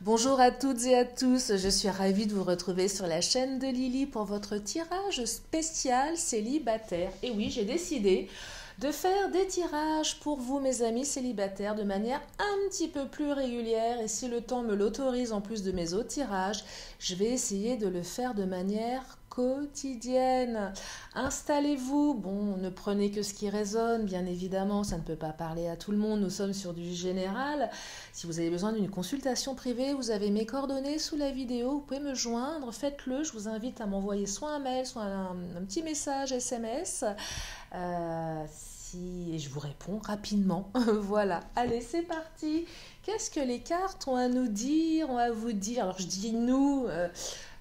Bonjour à toutes et à tous, je suis ravie de vous retrouver sur la chaîne de Lily pour votre tirage spécial célibataire. Et oui, j'ai décidé de faire des tirages pour vous mes amis célibataires de manière un petit peu plus régulière et si le temps me l'autorise en plus de mes autres tirages, je vais essayer de le faire de manière quotidienne. Installez-vous, bon, ne prenez que ce qui résonne, bien évidemment, ça ne peut pas parler à tout le monde, nous sommes sur du général. Si vous avez besoin d'une consultation privée, vous avez mes coordonnées sous la vidéo, vous pouvez me joindre, faites-le, je vous invite à m'envoyer soit un mail, soit un petit message SMS. Et je vous réponds rapidement. Voilà, allez, c'est parti. Qu'est-ce que les cartes ont à nous dire, ont à vous dire? Alors je dis nous,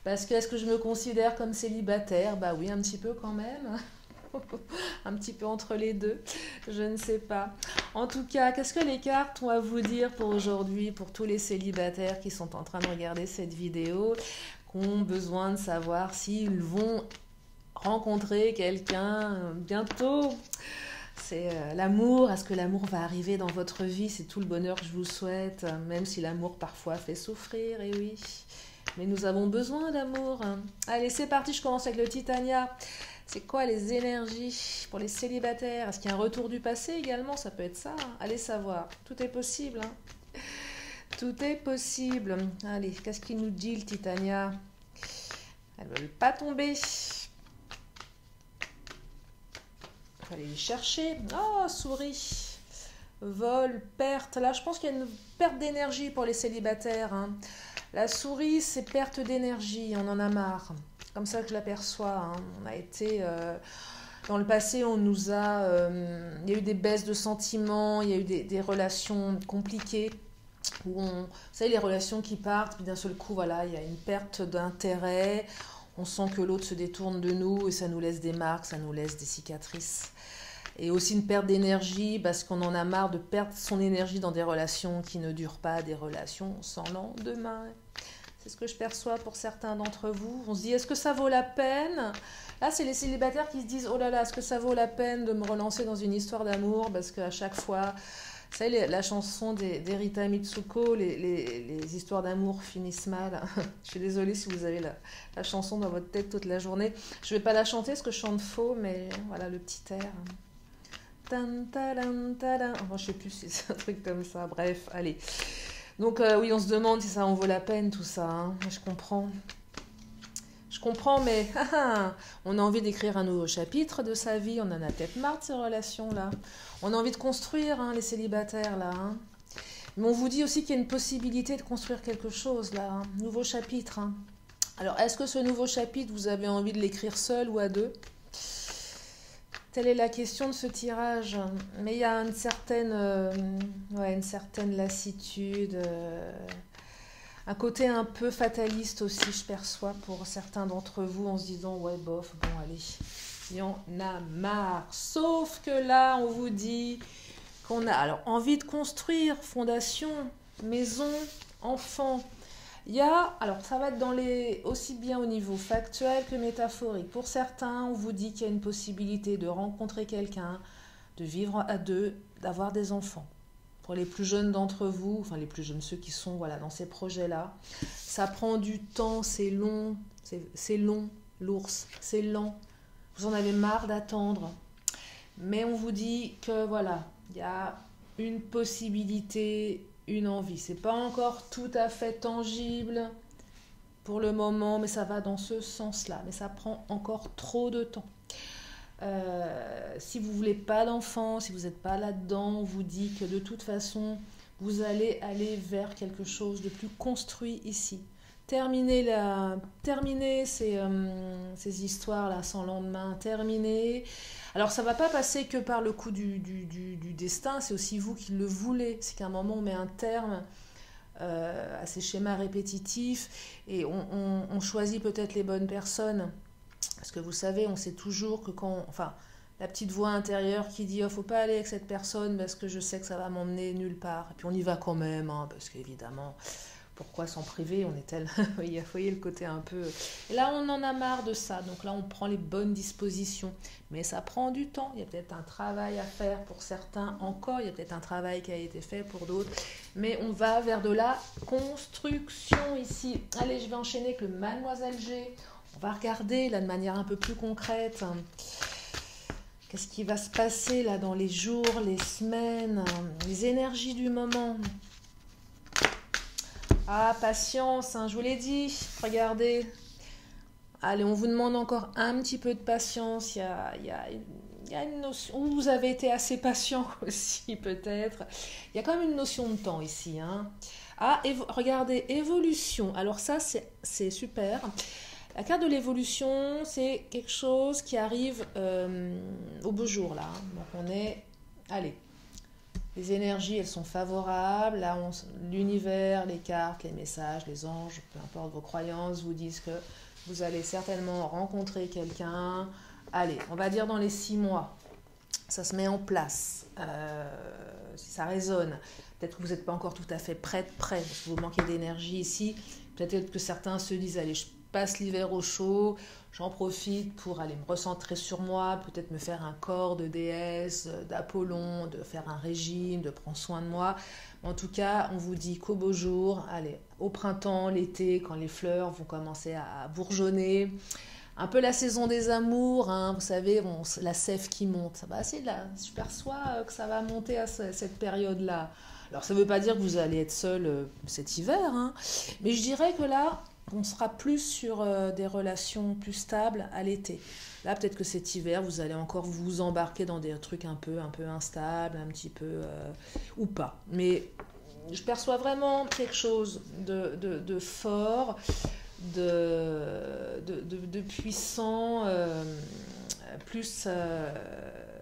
parce que est-ce que je me considère comme célibataire? Bah oui, un petit peu quand même. Un petit peu entre les deux, je ne sais pas. En tout cas, qu'est-ce que les cartes ont à vous dire pour aujourd'hui, pour tous les célibataires qui sont en train de regarder cette vidéo, qui ont besoin de savoir s'ils vont rencontrer quelqu'un bientôt? C'est l'amour, est-ce que l'amour va arriver dans votre vie? C'est tout le bonheur que je vous souhaite, même si l'amour parfois fait souffrir, et oui. Mais nous avons besoin d'amour. Allez, c'est parti, je commence avec le Titania. C'est quoi les énergies pour les célibataires? Est-ce qu'il y a un retour du passé également? Ça peut être ça, hein. Allez savoir, tout est possible. Hein. Tout est possible. Allez, qu'est-ce qu'il nous dit le Titania? Elles ne veulent pas tomber. Il faut aller les chercher. Oh, souris. Vol, perte. Là, je pense qu'il y a une perte d'énergie pour les célibataires. Hein. La souris, c'est perte d'énergie. On en a marre. Comme ça que je l'aperçois. Hein. On a été... dans le passé, on nous a... il y a eu des baisses de sentiments. Il y a eu des relations compliquées. Où vous savez, les relations qui partent. Puis d'un seul coup, voilà, il y a une perte d'intérêt. On sent que l'autre se détourne de nous et ça nous laisse des marques, ça nous laisse des cicatrices. Et aussi une perte d'énergie parce qu'on en a marre de perdre son énergie dans des relations qui ne durent pas, des relations sans lendemain. C'est ce que je perçois pour certains d'entre vous. On se dit, est-ce que ça vaut la peine? Là, c'est les célibataires qui se disent, oh là là, est-ce que ça vaut la peine de me relancer dans une histoire d'amour? Parce qu'à chaque fois... Vous savez, la chanson d'Erita Mitsuko, les histoires d'amour finissent mal. Je suis désolée si vous avez la chanson dans votre tête toute la journée. Je ne vais pas la chanter parce que je chante faux, mais voilà le petit air. Tan, tadan, tadan. Enfin, je ne sais plus si c'est un truc comme ça. Bref, allez. Donc oui, on se demande si ça en vaut la peine tout ça. Hein. Je comprends. Je comprends, mais on a envie d'écrire un nouveau chapitre de sa vie. On en a peut-être marre de ces relations-là. On a envie de construire, hein, les célibataires, là. Hein. Mais on vous dit aussi qu'il y a une possibilité de construire quelque chose, là. Hein. Nouveau chapitre. Hein. Alors, est-ce que ce nouveau chapitre, vous avez envie de l'écrire seul ou à deux? Telle est la question de ce tirage. Mais il y a une certaine lassitude... Un côté un peu fataliste aussi, je perçois, pour certains d'entre vous, en se disant, ouais, bof, bon, allez, il y en a marre. Sauf que là, on vous dit qu'on a alors envie de construire fondation, maison, enfant. Il y a, alors ça va être dans les, aussi bien au niveau factuel que métaphorique. Pour certains, on vous dit qu'il y a une possibilité de rencontrer quelqu'un, de vivre à deux, d'avoir des enfants. Pour les plus jeunes d'entre vous, enfin les plus jeunes, ceux qui sont voilà, dans ces projets-là, ça prend du temps, c'est long, l'ours, c'est lent. Vous en avez marre d'attendre. Mais on vous dit que voilà, il y a une possibilité, une envie. C'est pas encore tout à fait tangible pour le moment, mais ça va dans ce sens-là. Mais ça prend encore trop de temps. Si vous ne voulez pas d'enfant, si vous n'êtes pas là-dedans, on vous dit que de toute façon, vous allez aller vers quelque chose de plus construit ici. Terminez ces histoires-là sans lendemain, terminez. Alors ça ne va pas passer que par le coup du destin, c'est aussi vous qui le voulez. C'est qu'à un moment, on met un terme à ces schémas répétitifs et on choisit peut-être les bonnes personnes. Parce que vous savez, on sait toujours que quand... Enfin, la petite voix intérieure qui dit « Oh, faut pas aller avec cette personne parce que je sais que ça va m'emmener nulle part. » Et puis on y va quand même, hein, parce qu'évidemment, Pourquoi s'en priver? On est tel. Vous voyez le côté un peu. Et là, on en a marre de ça. Donc là, on prend les bonnes dispositions. Mais ça prend du temps. Il y a peut-être un travail à faire pour certains encore. Il y a peut-être un travail qui a été fait pour d'autres. Mais on va vers de la construction ici. Allez, je vais enchaîner avec le Mademoiselle G. On va regarder là de manière un peu plus concrète. Qu'est-ce qui va se passer là dans les jours, les semaines, les énergies du moment? Ah, patience, hein, je vous l'ai dit, regardez. Allez, on vous demande encore un petit peu de patience. Il y a une notion... Vous avez été assez patient aussi, peut-être. Il y a quand même une notion de temps ici. Hein. Ah, regardez, évolution. Alors ça, c'est super. La carte de l'évolution, c'est quelque chose qui arrive au beau jour, là. Donc on est... Allez. Les énergies, elles sont favorables. Là, l'univers, les cartes, les messages, les anges, peu importe vos croyances, vous disent que vous allez certainement rencontrer quelqu'un. Allez, on va dire dans les 6 mois. Ça se met en place. Si ça résonne. Peut-être que vous n'êtes pas encore tout à fait prêt, parce que vous manquez d'énergie ici. Peut-être que certains se disent, allez, je passe l'hiver au chaud, j'en profite pour aller me recentrer sur moi, peut-être me faire un corps de déesse, d'Apollon, de faire un régime, de prendre soin de moi. En tout cas, on vous dit qu'au beau jour, allez, au printemps, l'été, quand les fleurs vont commencer à bourgeonner, un peu la saison des amours, hein, vous savez, la sève qui monte. Bah, je perçois que ça va monter à cette période-là. Alors, ça ne veut pas dire que vous allez être seul cet hiver, hein, mais je dirais que là, on sera plus sur des relations plus stables à l'été. Là, peut-être que cet hiver, vous allez encore vous embarquer dans des trucs un peu instables, un petit peu... ou pas. Mais je perçois vraiment quelque chose de fort, de puissant, plus...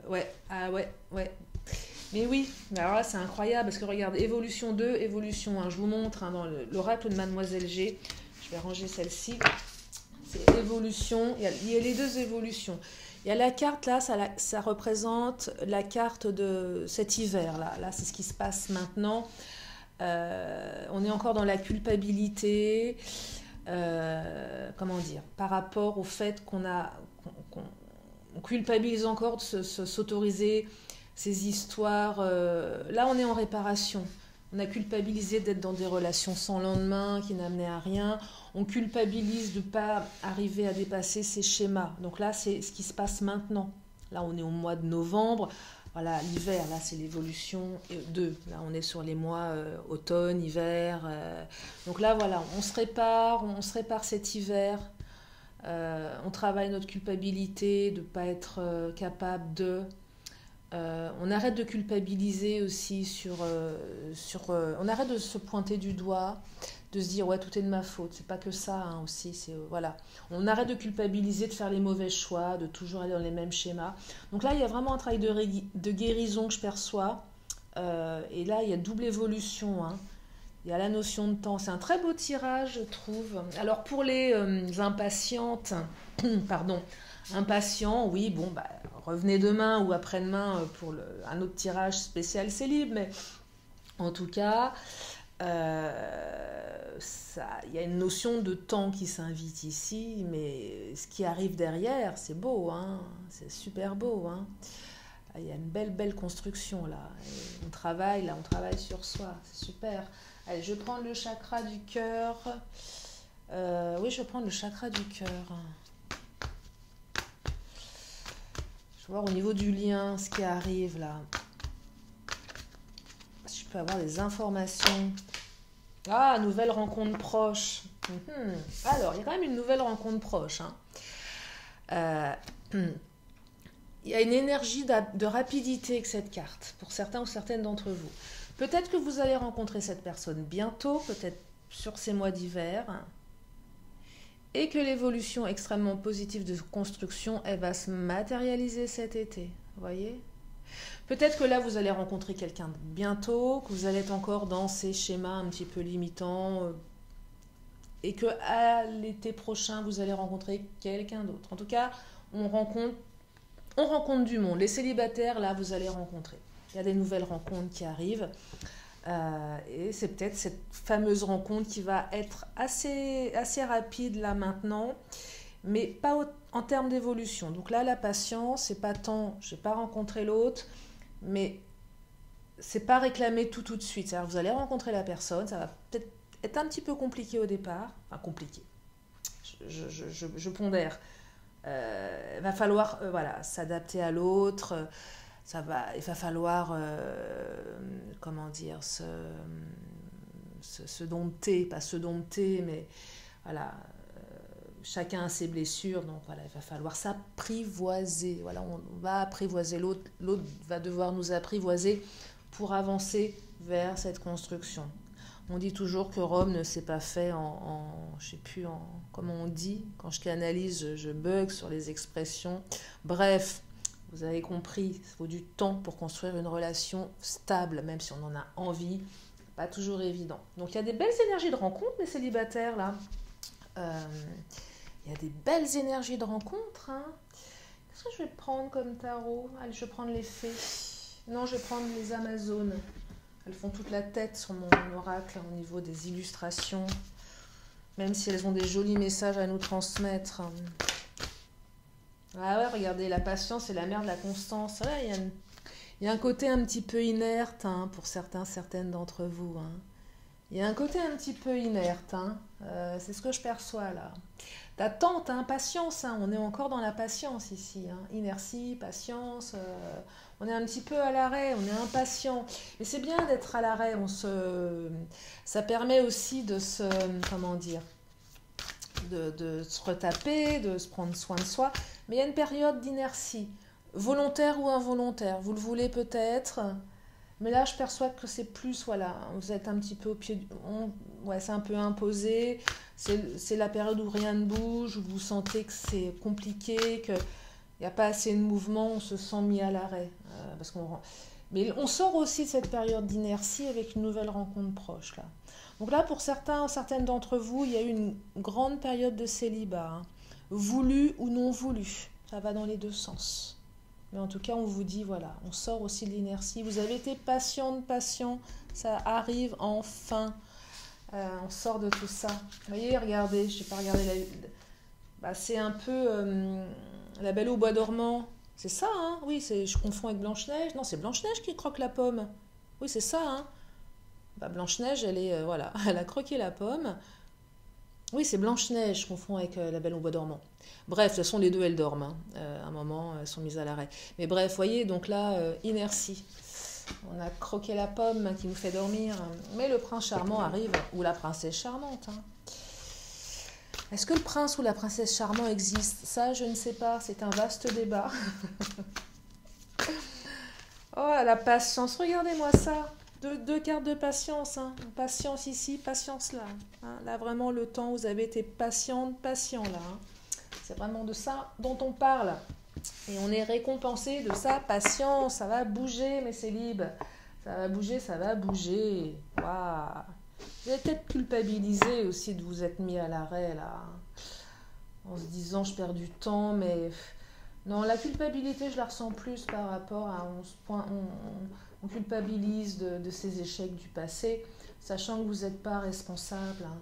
ouais, ah ouais. Mais oui, alors là, c'est incroyable, parce que regarde, évolution 2, évolution 1. Je vous montre hein, dans l'oracle de Mademoiselle G. Je vais ranger celle-ci. C'est évolution. Il y a les deux évolutions. Il y a la carte là, ça représente la carte de cet hiver là. Là, c'est ce qui se passe maintenant. On est encore dans la culpabilité. Comment dire? Par rapport au fait qu'on culpabilise encore de s'autoriser ces histoires. Là, on est en réparation. On a culpabilisé d'être dans des relations sans lendemain qui n'amenaient à rien. On culpabilise de ne pas arriver à dépasser ces schémas. Donc là, c'est ce qui se passe maintenant. Là, on est au mois de novembre. Voilà, l'hiver, là, c'est l'évolution 2. Là, on est sur les mois automne, hiver. Donc là, voilà, on se répare cet hiver. On travaille notre culpabilité de ne pas être capable de... on arrête de culpabiliser aussi on arrête de se pointer du doigt, de se dire ouais tout est de ma faute, c'est pas que ça hein, aussi, voilà. On arrête de culpabiliser, de faire les mauvais choix, de toujours aller dans les mêmes schémas. Donc là il y a vraiment un travail de guérison que je perçois, et là il y a double évolution, hein. Il y a la notion de temps, c'est un très beau tirage je trouve. Alors pour les impatientes, pardon, impatients, oui bon bah revenez demain ou après-demain pour un autre tirage spécial Célib, mais en tout cas, il y a une notion de temps qui s'invite ici, mais ce qui arrive derrière, c'est beau, hein, c'est super beau. Hein. Il y a une belle construction là. Et on travaille sur soi, c'est super. Allez, je vais prendre le chakra du cœur. Oui, je vais prendre le chakra du cœur. Je vais voir au niveau du lien ce qui arrive là. Si je peux avoir des informations. Ah, nouvelle rencontre proche. Alors, il y a quand même une nouvelle rencontre proche. Hein. Il y a une énergie de rapidité avec cette carte, pour certains ou certaines d'entre vous. Peut-être que vous allez rencontrer cette personne bientôt, peut-être sur ces mois d'hiver. Et que l'évolution extrêmement positive de construction, elle va se matérialiser cet été. Vous voyez ? Peut-être que là, vous allez rencontrer quelqu'un bientôt, que vous allez être encore dans ces schémas un petit peu limitants, et que à l'été prochain, vous allez rencontrer quelqu'un d'autre. En tout cas, on rencontre du monde. Les célibataires, là, vous allez rencontrer. Il y a des nouvelles rencontres qui arrivent. Et c'est peut-être cette fameuse rencontre qui va être assez rapide là maintenant, mais pas en termes d'évolution. Donc là, la patience, c'est pas tant, je n'ai pas rencontré l'autre, mais c'est pas réclamé tout de suite. C'est-à-dire que vous allez rencontrer la personne, ça va peut-être être un petit peu compliqué au départ, enfin compliqué, je pondère. Il va falloir voilà, s'adapter à l'autre, il va falloir, comment dire, se dompter, pas se dompter, mais voilà, chacun a ses blessures, donc voilà, il va falloir s'apprivoiser. Voilà, on va apprivoiser l'autre, l'autre va devoir nous apprivoiser pour avancer vers cette construction. On dit toujours que Rome ne s'est pas fait je sais plus comment on dit, quand je canalise, je bug sur les expressions. Bref, vous avez compris, il faut du temps pour construire une relation stable, même si on en a envie, pas toujours évident. Donc il y a des belles énergies de rencontre, les célibataires, là. Il y a des belles énergies de rencontre, hein. Qu'est-ce que je vais prendre comme tarot? Allez, je vais prendre les fées. Non, je vais prendre les Amazones. Elles font toute la tête sur mon oracle au niveau des illustrations, même si elles ont des jolis messages à nous transmettre. Ah ouais, regardez, la patience est la mère de la constance. Ouais, il y a un côté un petit peu inerte, hein, pour certaines d'entre vous. Hein. Il y a un côté un petit peu inerte, hein. C'est ce que je perçois là. D'attente, hein, patience, hein. On est encore dans la patience ici. Hein. Inertie, patience, on est un petit peu à l'arrêt, on est impatient. Mais c'est bien d'être à l'arrêt, ça permet aussi de se, comment dire, de se retaper, de se prendre soin de soi. Mais il y a une période d'inertie, volontaire ou involontaire. Vous le voulez peut-être, mais là je perçois que c'est plus, voilà, vous êtes un petit peu au pied, ouais, c'est un peu imposé. C'est la période où rien ne bouge, où vous sentez que c'est compliqué, qu'il n'y a pas assez de mouvement, on se sent mis à l'arrêt. Mais on sort aussi de cette période d'inertie avec une nouvelle rencontre proche, là. Donc là, pour certaines d'entre vous, il y a eu une grande période de célibat, hein, voulu ou non voulu. Ça va dans les deux sens. Mais en tout cas, on vous dit, voilà, on sort aussi de l'inertie. Vous avez été patient, ça arrive enfin. On sort de tout ça. Vous voyez, regardez, je n'ai pas regardé c'est un peu la Belle au bois dormant. C'est ça, hein? Oui, je confonds avec Blanche-Neige. Non, c'est Blanche-Neige qui croque la pomme. Oui, c'est ça, hein? Blanche-Neige, voilà, elle a croqué la pomme. Oui, c'est Blanche-Neige, je confonds avec la Belle au bois dormant. Bref, de toute façon, les deux, elles dorment. Hein. À un moment, elles sont mises à l'arrêt. Mais bref, vous voyez, donc là, inertie. On a croqué la pomme qui nous fait dormir. Mais le prince charmant arrive, ou la princesse charmante. Hein. Est-ce que le prince ou la princesse charmant existe? Ça, je ne sais pas. C'est un vaste débat. Oh, la patience. Regardez-moi ça. Deux cartes de patience. Hein. Patience ici, patience là. Hein. Là, vraiment, le temps, vous avez été patient là. Hein. C'est vraiment de ça dont on parle. Et on est récompensé de sa patience. Ça va bouger, mes célibes. Ça va bouger, ça va bouger. Waouh. Vous avez peut-être culpabilisé aussi de vous être mis à l'arrêt, là. En se disant, je perds du temps, mais... Non, la culpabilité, je la ressens plus par rapport à... On culpabilise de ces échecs du passé, sachant que vous n'êtes pas responsable. Hein.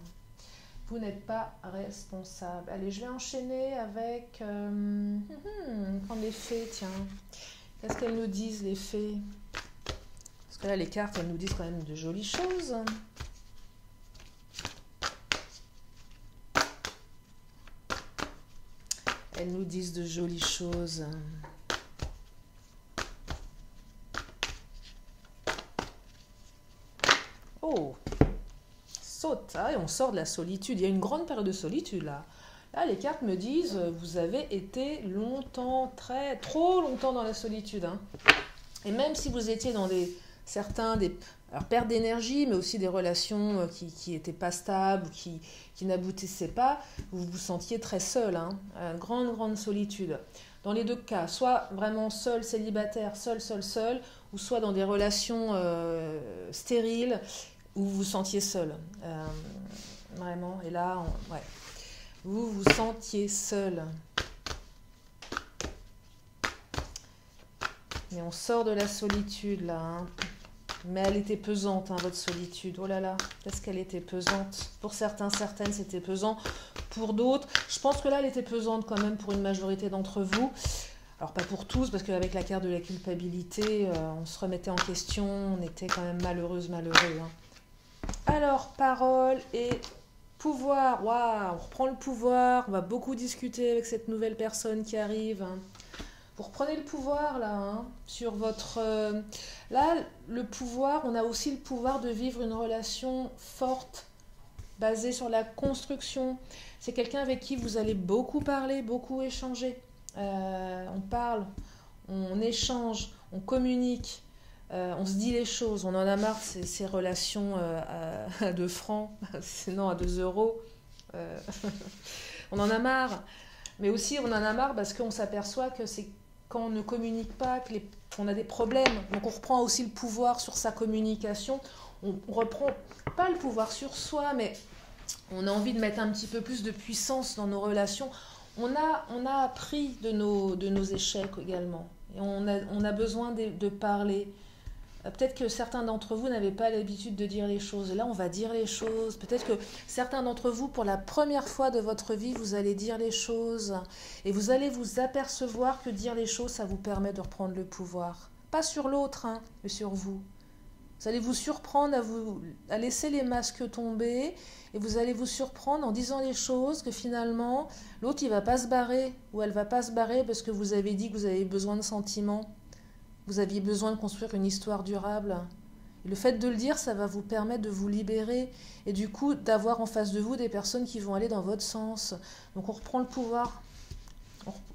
Vous n'êtes pas responsable. Allez, je vais enchaîner avec... prendre les fées, tiens. Qu'est-ce qu'elles nous disent, les fées? Parce que là, les cartes, elles nous disent quand même de jolies choses. Elles nous disent de jolies choses. Oh, saute, ah, et on sort de la solitude. Il y a une grande période de solitude là. Là, les cartes me disent, vous avez été longtemps, trop longtemps dans la solitude. Hein. Et même si vous étiez dans alors, perte d'énergie, mais aussi des relations qui n'étaient pas stables, qui n'aboutissaient pas, vous vous sentiez très seul. Hein. Grande solitude. Dans les deux cas, soit vraiment seul, célibataire, seul, ou soit dans des relations stériles, où vous vous sentiez seul. Vraiment, et là, ouais. Vous vous sentiez seul. Mais on sort de la solitude, là. Hein. Mais elle était pesante, hein, votre solitude. Oh là là, est-ce qu'elle était pesante? Pour certains, certaines, c'était pesant. Pour d'autres, je pense que là, elle était pesante quand même pour une majorité d'entre vous. Alors pas pour tous, parce qu'avec la carte de la culpabilité, on se remettait en question, on était quand même malheureuse, malheureux. Hein. Alors, parole et pouvoir. Waouh, on reprend le pouvoir, on va beaucoup discuter avec cette nouvelle personne qui arrive. Hein. Vous reprenez le pouvoir là, hein, sur votre... Là, le pouvoir, on a aussi le pouvoir de vivre une relation forte, basée sur la construction. C'est quelqu'un avec qui vous allez beaucoup parler, beaucoup échanger. On parle, on échange, on communique, on se dit les choses. On en a marre de ces relations à 2 francs, sinon à 2 euros. On en a marre. Mais aussi, on en a marre parce qu'on s'aperçoit que c'est quand on ne communique pas qu'on a des problèmes. Donc on reprend aussi le pouvoir sur sa communication. On reprend pas le pouvoir sur soi, mais on a envie de mettre un petit peu plus de puissance dans nos relations. On a appris de nos échecs également. Et on a besoin de parler. Peut-être que certains d'entre vous n'avaient pas l'habitude de dire les choses. Et là, on va dire les choses. Peut-être que certains d'entre vous, pour la première fois de votre vie, vous allez dire les choses. Et vous allez vous apercevoir que dire les choses, ça vous permet de reprendre le pouvoir. Pas sur l'autre, hein, mais sur vous. Vous allez vous surprendre à laisser les masques tomber. Et vous allez vous surprendre en disant les choses que finalement, l'autre, il ne va pas se barrer. Ou elle ne va pas se barrer parce que vous avez dit que vous avez besoin de sentiments. Vous aviez besoin de construire une histoire durable. Et le fait de le dire, ça va vous permettre de vous libérer et du coup d'avoir en face de vous des personnes qui vont aller dans votre sens. Donc on reprend le pouvoir.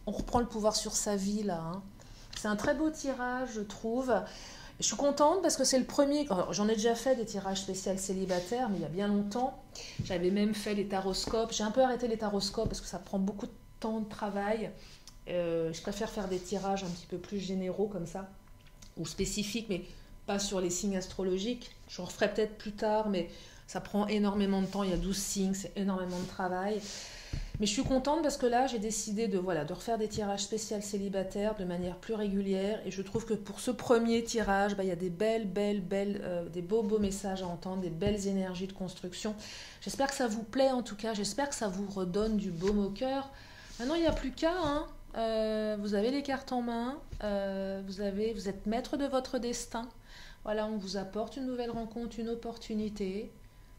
On reprend le pouvoir sur sa vie là. Hein. C'est un très beau tirage, je trouve. Je suis contente parce que c'est le premier. J'en ai déjà fait des tirages spéciaux célibataires, mais il y a bien longtemps. J'avais même fait les taroscopes. J'ai un peu arrêté les taroscopes parce que ça prend beaucoup de temps de travail. Je préfère faire des tirages un petit peu plus généraux comme ça, ou spécifiques, mais pas sur les signes astrologiques. Je referai peut-être plus tard, mais ça prend énormément de temps. Il y a 12 signes, c'est énormément de travail. Mais je suis contente parce que là, j'ai décidé de refaire des tirages spéciaux célibataires de manière plus régulière. Et je trouve que pour ce premier tirage, il y a des des beaux messages à entendre, des belles énergies de construction. J'espère que ça vous plaît en tout cas. J'espère que ça vous redonne du baume au cœur. Maintenant, il n'y a plus qu'à... Hein. Vous avez les cartes en main, vous êtes maître de votre destin. Voilà, on vous apporte une nouvelle rencontre, une opportunité.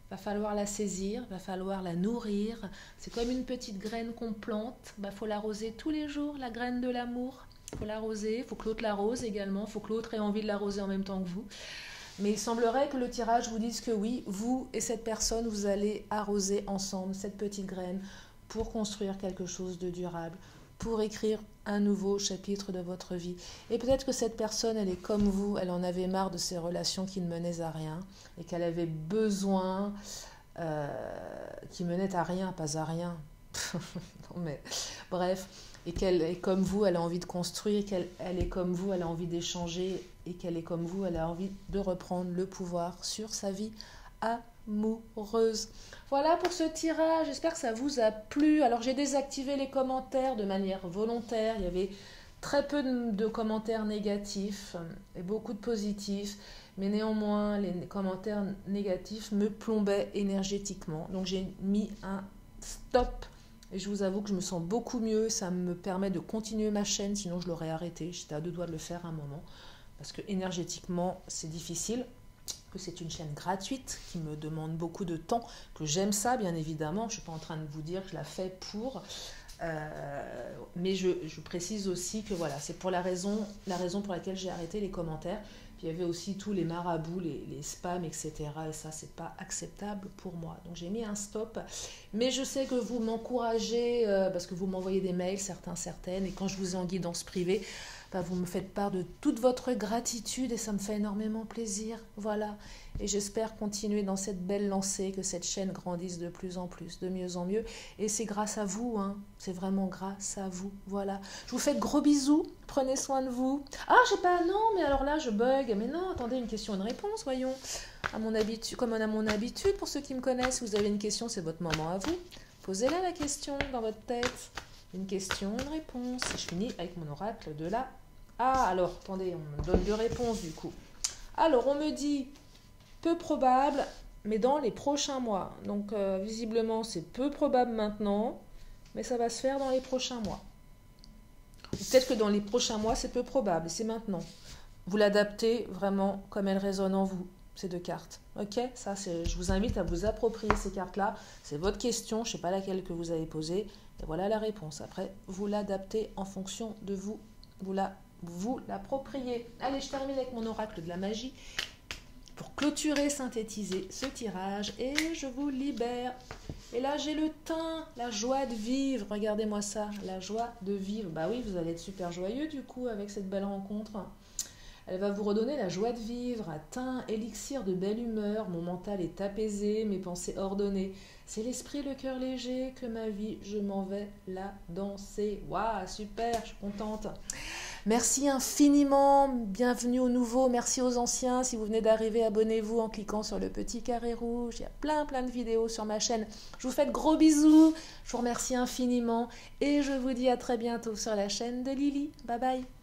Va falloir la saisir, va falloir la nourrir. C'est comme une petite graine qu'on plante. Faut l'arroser tous les jours, la graine de l'amour. Faut l'arroser, faut que l'autre l'arrose également, faut que l'autre ait envie de l'arroser en même temps que vous. Mais il semblerait que le tirage vous dise que oui, vous et cette personne, vous allez arroser ensemble cette petite graine pour construire quelque chose de durable, pour écrire un nouveau chapitre de votre vie. Et peut-être que cette personne, elle est comme vous, elle en avait marre de ces relations qui ne menaient à rien, et qu'elle avait besoin, qui menaient à rien, pas à rien. Non mais, bref, et qu'elle est comme vous, elle a envie de construire, qu'elle est comme vous, elle a envie d'échanger, et qu'elle est comme vous, elle a envie de reprendre le pouvoir sur sa vie amoureuse. Voilà pour ce tirage, j'espère que ça vous a plu. Alors j'ai désactivé les commentaires de manière volontaire, il y avait très peu de commentaires négatifs et beaucoup de positifs, mais néanmoins les commentaires négatifs me plombaient énergétiquement. Donc j'ai mis un stop et je vous avoue que je me sens beaucoup mieux, ça me permet de continuer ma chaîne, sinon je l'aurais arrêté, j'étais à 2 doigts de le faire un moment, parce que énergétiquement c'est difficile. Que c'est une chaîne gratuite qui me demande beaucoup de temps, que j'aime ça bien évidemment, je ne suis pas en train de vous dire que je la fais pour, mais je précise aussi que voilà, c'est pour la raison pour laquelle j'ai arrêté les commentaires. Puis il y avait aussi tous les marabouts, les spams, etc. Et ça, c'est pas acceptable pour moi. Donc j'ai mis un stop. Mais je sais que vous m'encouragez, parce que vous m'envoyez des mails, certaines, et quand je vous ai en guidance privée, vous me faites part de toute votre gratitude et ça me fait énormément plaisir. Voilà. Et j'espère continuer dans cette belle lancée, que cette chaîne grandisse de plus en plus, de mieux en mieux. Et c'est grâce à vous, hein. C'est vraiment grâce à vous. Voilà. Je vous fais de gros bisous. Prenez soin de vous. Ah, je sais pas, non, mais alors là, je bug. Mais non, attendez, une question, une réponse, voyons. Comme à mon habitude, pour ceux qui me connaissent, vous avez une question, c'est votre moment à vous. Posez-la la question dans votre tête. Une question, une réponse. Et je finis avec mon oracle de la... Ah, alors, attendez, on me donne 2 réponses du coup. Alors, on me dit peu probable, mais dans les prochains mois. Donc, visiblement, c'est peu probable maintenant, mais ça va se faire dans les prochains mois. Ou peut-être que dans les prochains mois, c'est peu probable, c'est maintenant. Vous l'adaptez vraiment comme elle résonne en vous, ces deux cartes. Ok, ça, je vous invite à vous approprier ces cartes-là. C'est votre question, je ne sais pas laquelle que vous avez posée. Et voilà la réponse. Après, vous l'adaptez en fonction de vous. Vous l'appropriez. Allez, je termine avec mon oracle de la magie pour clôturer, synthétiser ce tirage. Et je vous libère. Et là, j'ai le thym, la joie de vivre. Regardez-moi ça, la joie de vivre. Bah oui, vous allez être super joyeux du coup avec cette belle rencontre. Elle va vous redonner la joie de vivre, à thym, élixir de belle humeur. Mon mental est apaisé, mes pensées ordonnées. C'est l'esprit, le cœur léger, que ma vie, je m'en vais la danser. Waouh, super, je suis contente. Merci infiniment, bienvenue aux nouveaux, merci aux anciens. Si vous venez d'arriver, abonnez-vous en cliquant sur le petit carré rouge. Il y a plein de vidéos sur ma chaîne. Je vous fais de gros bisous, je vous remercie infiniment et je vous dis à très bientôt sur la chaîne de Lily. Bye bye.